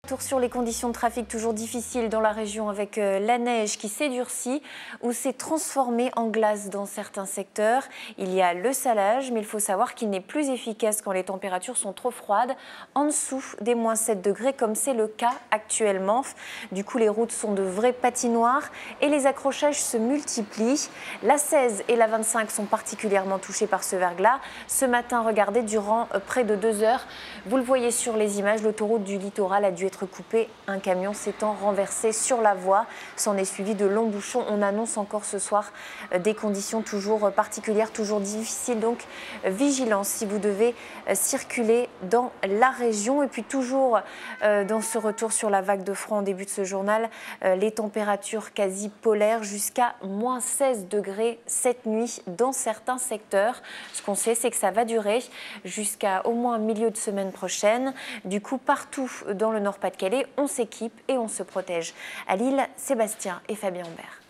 Tour sur les conditions de trafic toujours difficiles dans la région avec la neige qui s'est durcie ou s'est transformée en glace dans certains secteurs. Il y a le salage, mais il faut savoir qu'il n'est plus efficace quand les températures sont trop froides, en dessous des -7 degrés comme c'est le cas actuellement. Du coup, les routes sont de vraies patinoires et les accrochages se multiplient. La 16 et la 25 sont particulièrement touchées par ce verglas. Ce matin, regardez, durant près de 2 heures, vous le voyez sur les images, l'autoroute du littoral a dû être coupé, un camion s'étant renversé sur la voie. S'en est suivi de longs bouchons. On annonce encore ce soir des conditions toujours particulières, toujours difficiles. Donc vigilance si vous devez circuler dans la région. Et puis toujours dans ce retour sur la vague de froid en début de ce journal, les températures quasi polaires jusqu'à -16 degrés cette nuit dans certains secteurs. Ce qu'on sait, c'est que ça va durer jusqu'à au moins milieu de semaine prochaine. Du coup, partout dans le Nord-Pas-de-Calais, on s'équipe et on se protège. À Lille, Sébastien et Fabien Humbert.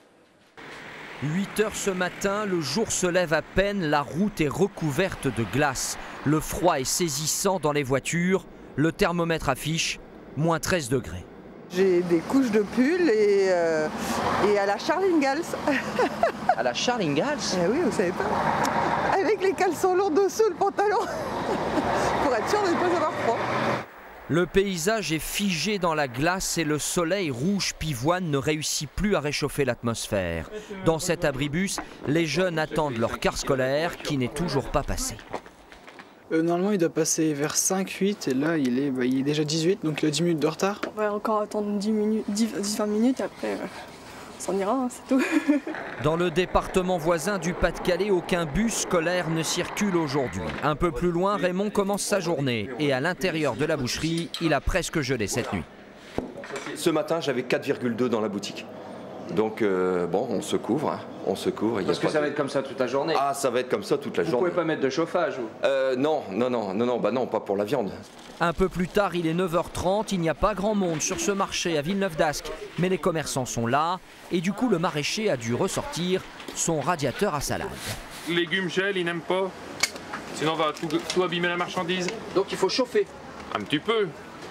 8 heures ce matin, le jour se lève à peine, la route est recouverte de glace. Le froid est saisissant dans les voitures, le thermomètre affiche -13 degrés. J'ai des couches de pull et à la Charles Ingalls. À la Charles Ingalls? Eh oui, vous savez pas. Avec les caleçons longs dessous le pantalon. Pour être sûr de ne pas avoir froid. Le paysage est figé dans la glace et le soleil rouge pivoine ne réussit plus à réchauffer l'atmosphère. Dans cet abribus, les jeunes attendent leur car scolaire qui n'est toujours pas passé. Normalement, il doit passer vers 5-8 et là, il est déjà 18, donc il a 10 minutes de retard. On va encore attendre 10-20 minutes, après on s'en ira, hein, c'est tout. Dans le département voisin du Pas-de-Calais, aucun bus scolaire ne circule aujourd'hui. Un peu plus loin, Raymond commence sa journée et à l'intérieur de la boucherie, il a presque gelé cette nuit. Ce matin, j'avais 4,2 dans la boutique. Donc bon, on se couvre, hein. On se couvre. Parce que ça va être comme ça toute la journée. Ah, ça va être comme ça toute la journée. Vous pouvez pas mettre de chauffage Non, bah non, pas pour la viande. Un peu plus tard, il est 9h30, il n'y a pas grand monde sur ce marché à Villeneuve d'Ascq, mais les commerçants sont là et du coup le maraîcher a dû ressortir son radiateur à salade. Légumes gel, ils n'aiment pas, sinon on va tout abîmer la marchandise. Donc il faut chauffer. Un petit peu,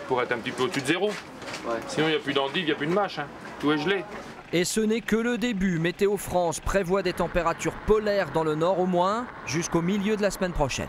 pour être un petit peu au-dessus de zéro. Ouais. Sinon il n'y a plus d'endive, il n'y a plus de mâche, hein. Tout est gelé. Et ce n'est que le début. Météo France prévoit des températures polaires dans le nord au moins jusqu'au milieu de la semaine prochaine.